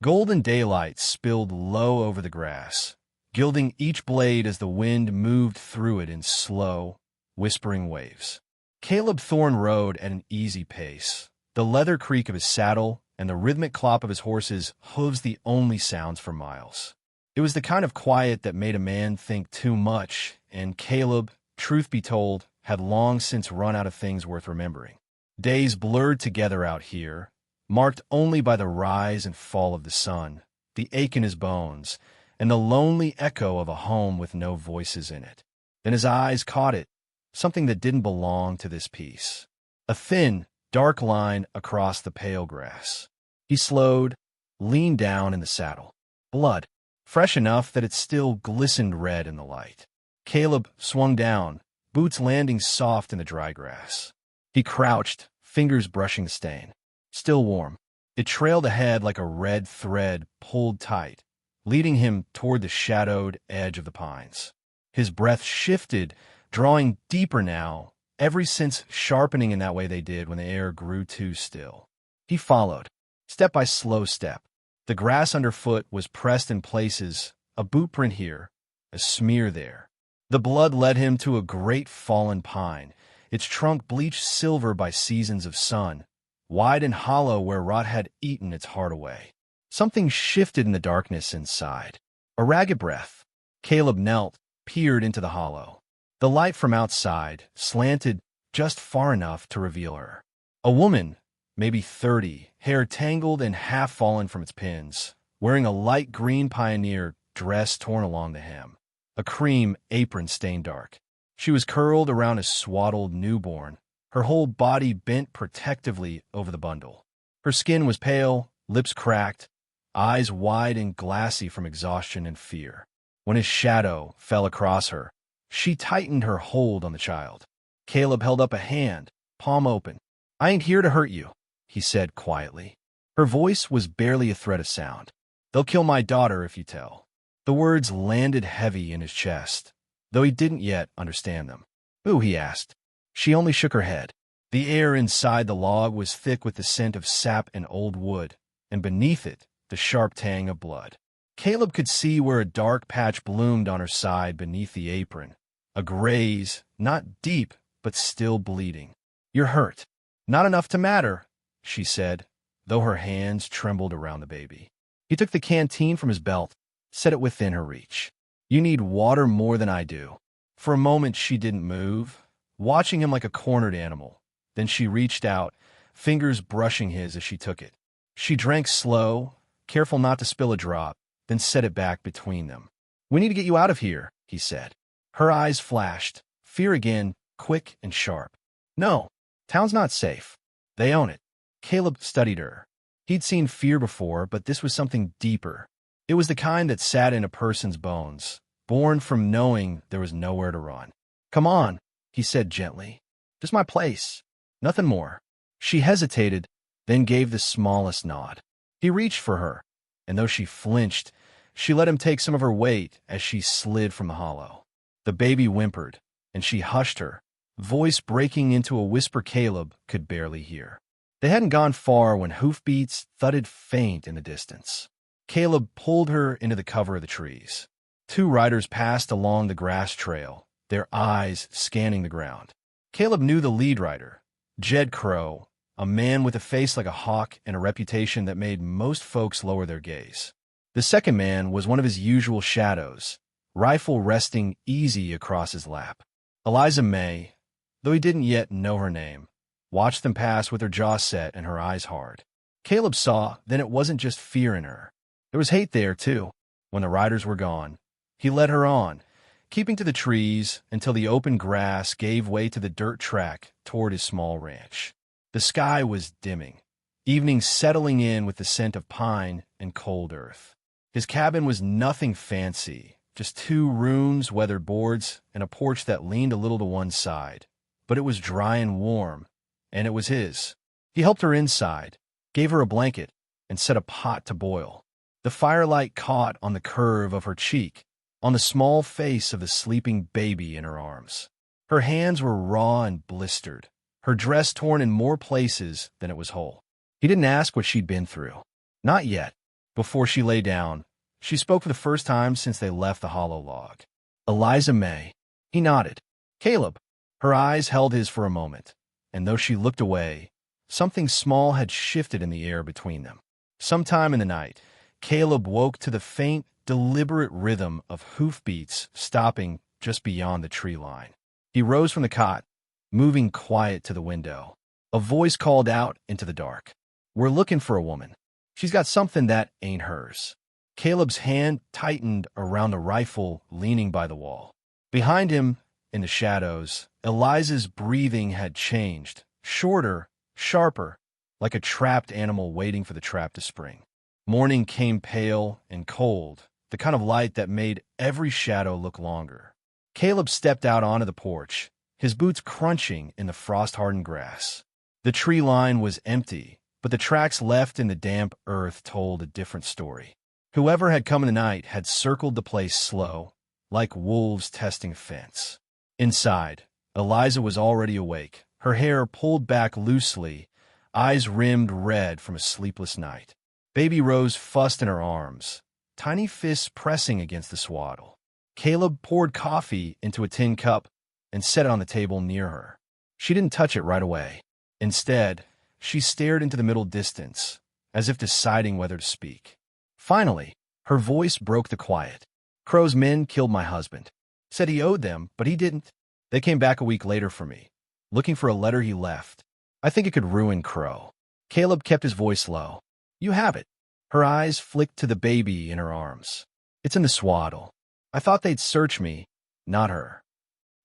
Golden daylight spilled low over the grass, gilding each blade as the wind moved through it in slow, whispering waves. Caleb Thorne rode at an easy pace, the leather creak of his saddle and the rhythmic clop of his horse's hooves the only sounds for miles. It was the kind of quiet that made a man think too much, and Caleb, truth be told, had long since run out of things worth remembering. Days blurred together out here, marked only by the rise and fall of the sun, the ache in his bones, and the lonely echo of a home with no voices in it. Then his eyes caught it, something that didn't belong to this piece. A thin, dark line across the pale grass. He slowed, leaned down in the saddle. Blood, fresh enough that it still glistened red in the light. Caleb swung down, boots landing soft in the dry grass. He crouched, fingers brushing the stain. Still warm. It trailed ahead like a red thread pulled tight, leading him toward the shadowed edge of the pines. His breath shifted, drawing deeper now, every sense sharpening in that way they did when the air grew too still. He followed, step by slow step. The grass underfoot was pressed in places, a boot print here, a smear there. The blood led him to a great fallen pine, its trunk bleached silver by seasons of sun, wide and hollow where rot had eaten its heart away. Something shifted in the darkness inside. A ragged breath. Caleb knelt, peered into the hollow. The light from outside slanted just far enough to reveal her. A woman, maybe 30, hair tangled and half fallen from its pins, wearing a light green pioneer dress torn along the hem, a cream apron stained dark. She was curled around a swaddled newborn, her whole body bent protectively over the bundle. Her skin was pale, lips cracked, eyes wide and glassy from exhaustion and fear. When his shadow fell across her, she tightened her hold on the child. Caleb held up a hand, palm open. "I ain't here to hurt you," he said quietly. Her voice was barely a thread of sound. "They'll kill my daughter if you tell." The words landed heavy in his chest, though he didn't yet understand them. "Who?" he asked. She only shook her head. The air inside the log was thick with the scent of sap and old wood, and beneath it, the sharp tang of blood. Caleb could see where a dark patch bloomed on her side beneath the apron. A graze, not deep, but still bleeding. "You're hurt." "Not enough to matter," she said, though her hands trembled around the baby. He took the canteen from his belt, set it within her reach. "You need water more than I do." For a moment she didn't move, watching him like a cornered animal. Then she reached out, fingers brushing his as she took it. She drank slow, careful not to spill a drop, then set it back between them. "We need to get you out of here," he said. Her eyes flashed, fear again, quick and sharp. "No, town's not safe. They own it." Caleb studied her. He'd seen fear before, but this was something deeper. It was the kind that sat in a person's bones, born from knowing there was nowhere to run. "Come on," he said gently. "Just my place. Nothing more." She hesitated, then gave the smallest nod. He reached for her, and though she flinched, she let him take some of her weight as she slid from the hollow. The baby whimpered, and she hushed her, voice breaking into a whisper Caleb could barely hear. They hadn't gone far when hoofbeats thudded faint in the distance. Caleb pulled her into the cover of the trees. Two riders passed along the grass trail, their eyes scanning the ground. Caleb knew the lead rider, Jed Crow, a man with a face like a hawk and a reputation that made most folks lower their gaze. The second man was one of his usual shadows, rifle resting easy across his lap. Eliza May, though he didn't yet know her name, watched them pass with her jaw set and her eyes hard. Caleb saw then it wasn't just fear in her. There was hate there, too. When the riders were gone, he led her on, keeping to the trees until the open grass gave way to the dirt track toward his small ranch. The sky was dimming, evening settling in with the scent of pine and cold earth. His cabin was nothing fancy, just 2 rooms, weathered boards, and a porch that leaned a little to one side. But it was dry and warm, and it was his. He helped her inside, gave her a blanket, and set a pot to boil. The firelight caught on the curve of her cheek, on the small face of the sleeping baby in her arms. Her hands were raw and blistered, her dress torn in more places than it was whole. He didn't ask what she'd been through. Not yet, Before she lay down, she spoke for the first time since they left the hollow log. Eliza May. He nodded. Caleb. Her eyes held his for a moment, and though she looked away, something small had shifted in the air between them. Sometime in the night, Caleb woke to the faint, deliberate rhythm of hoofbeats stopping just beyond the tree line. He rose from the cot, moving quiet to the window. A voice called out into the dark. We're looking for a woman. She's got something that ain't hers. Caleb's hand tightened around the rifle leaning by the wall. Behind him, in the shadows, Eliza's breathing had changed, shorter, sharper, like a trapped animal waiting for the trap to spring. Morning came pale and cold, the kind of light that made every shadow look longer. Caleb stepped out onto the porch, his boots crunching in the frost-hardened grass. The tree line was empty, but the tracks left in the damp earth told a different story. Whoever had come in the night had circled the place slow, like wolves testing a fence. Inside, Eliza was already awake, her hair pulled back loosely, eyes rimmed red from a sleepless night. Baby Rose fussed in her arms, tiny fists pressing against the swaddle. Caleb poured coffee into a tin cup and set it on the table near her. She didn't touch it right away. Instead, she stared into the middle distance, as if deciding whether to speak. Finally, her voice broke the quiet. Crow's men killed my husband. Said he owed them, but he didn't. They came back a week later for me, looking for a letter he left. I think it could ruin Crow. Caleb kept his voice low. You have it. Her eyes flicked to the baby in her arms. It's in the swaddle. I thought they'd search me, not her.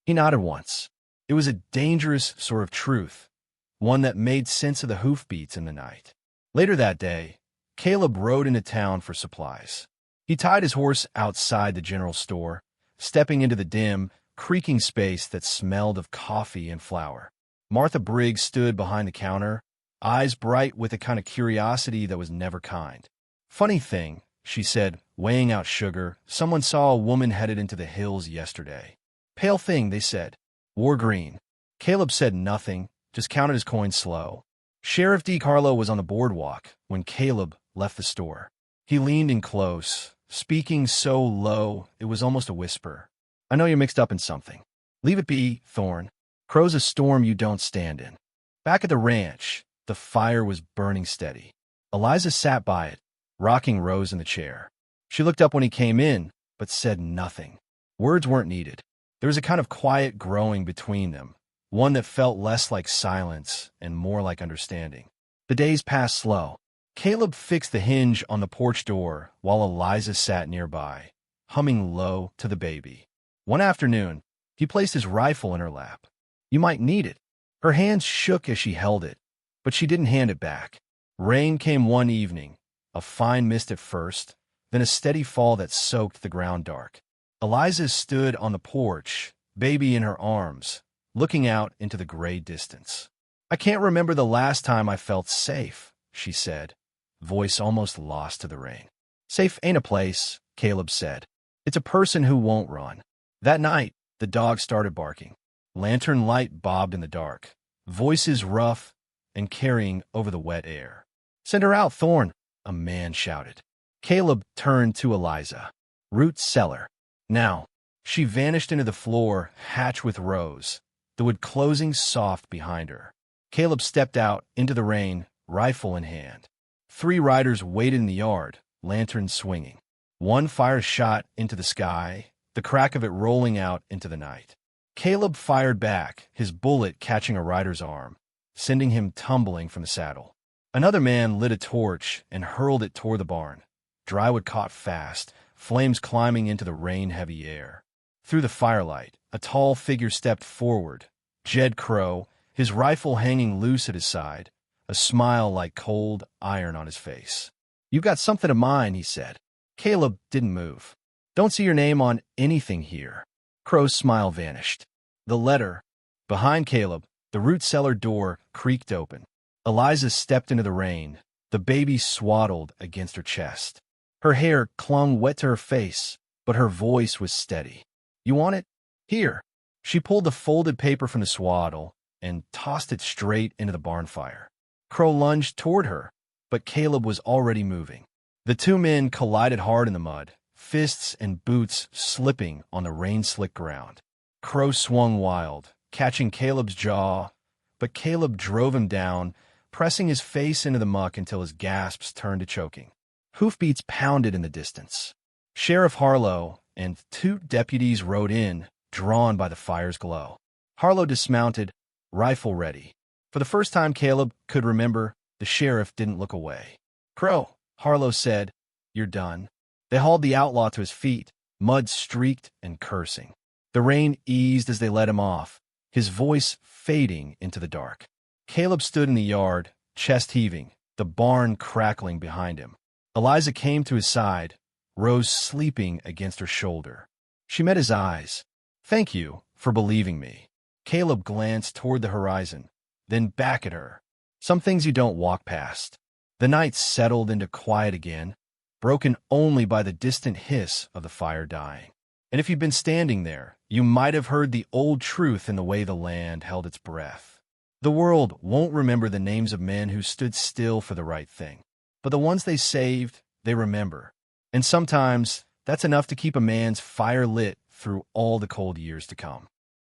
He nodded once. It was a dangerous sort of truth, one that made sense of the hoofbeats in the night. Later that day, Caleb rode into town for supplies. He tied his horse outside the general store, stepping into the dim, creaking space that smelled of coffee and flour. Martha Briggs stood behind the counter, eyes bright with a kind of curiosity that was never kind. Funny thing, she said, weighing out sugar, someone saw a woman headed into the hills yesterday. Pale thing, they said. Wore green. Caleb said nothing, just counted his coins slow. Sheriff DiCarlo was on the boardwalk when Caleb left the store. He leaned in close, speaking so low it was almost a whisper. I know you're mixed up in something. Leave it be, Thorne. Crow's a storm you don't stand in. Back at the ranch, the fire was burning steady. Eliza sat by it, rocking Rose in the chair. She looked up when he came in, but said nothing. Words weren't needed. There was a kind of quiet growing between them, one that felt less like silence and more like understanding. The days passed slow. Caleb fixed the hinge on the porch door while Eliza sat nearby, humming low to the baby. One afternoon, he placed his rifle in her lap. You might need it. Her hands shook as she held it, but she didn't hand it back. Rain came one evening, a fine mist at first, then a steady fall that soaked the ground dark. Eliza stood on the porch, baby in her arms, looking out into the gray distance. I can't remember the last time I felt safe, she said, voice almost lost to the rain. Safe ain't a place, Caleb said. It's a person who won't run. That night, the dog started barking. Lantern light bobbed in the dark, voices rough and carrying over the wet air. Send her out, Thorne, a man shouted. Caleb turned to Eliza. Root cellar. Now. She vanished into the floor, hatch with Rose, the wood closing soft behind her. Caleb stepped out into the rain, rifle in hand. 3 riders waited in the yard, lanterns swinging. One fired a shot into the sky, the crack of it rolling out into the night. Caleb fired back, his bullet catching a rider's arm, sending him tumbling from the saddle. Another man lit a torch and hurled it toward the barn. Drywood caught fast, flames climbing into the rain-heavy air. Through the firelight, a tall figure stepped forward. Jed Crow, his rifle hanging loose at his side, a smile like cold iron on his face. You've got something of mine, he said. Caleb didn't move. Don't see your name on anything here. Crow's smile vanished. The letter. Behind Caleb, the root cellar door creaked open. Eliza stepped into the rain, the baby swaddled against her chest. Her hair clung wet to her face, but her voice was steady. You want it? Here. She pulled the folded paper from the swaddle and tossed it straight into the barn fire. Crow lunged toward her, but Caleb was already moving. The two men collided hard in the mud, fists and boots slipping on the rain-slick ground. Crow swung wild, catching Caleb's jaw, but Caleb drove him down, pressing his face into the muck until his gasps turned to choking. Hoofbeats pounded in the distance. Sheriff Harlow and two deputies rode in, drawn by the fire's glow. Harlow dismounted, rifle ready. For the first time Caleb could remember, the sheriff didn't look away. "Crow," Harlow said, "you're done." They hauled the outlaw to his feet, mud-streaked and cursing. The rain eased as they let him off, his voice fading into the dark. Caleb stood in the yard, chest heaving, the barn crackling behind him. Eliza came to his side, Rose sleeping against her shoulder. She met his eyes. "Thank you for believing me." Caleb glanced toward the horizon, then back at her. Some things you don't walk past. The night settled into quiet again, broken only by the distant hiss of the fire dying. And if you'd been standing there, you might have heard the old truth in the way the land held its breath. The world won't remember the names of men who stood still for the right thing, but the ones they saved, they remember. And sometimes that's enough to keep a man's fire lit through all the cold years to come.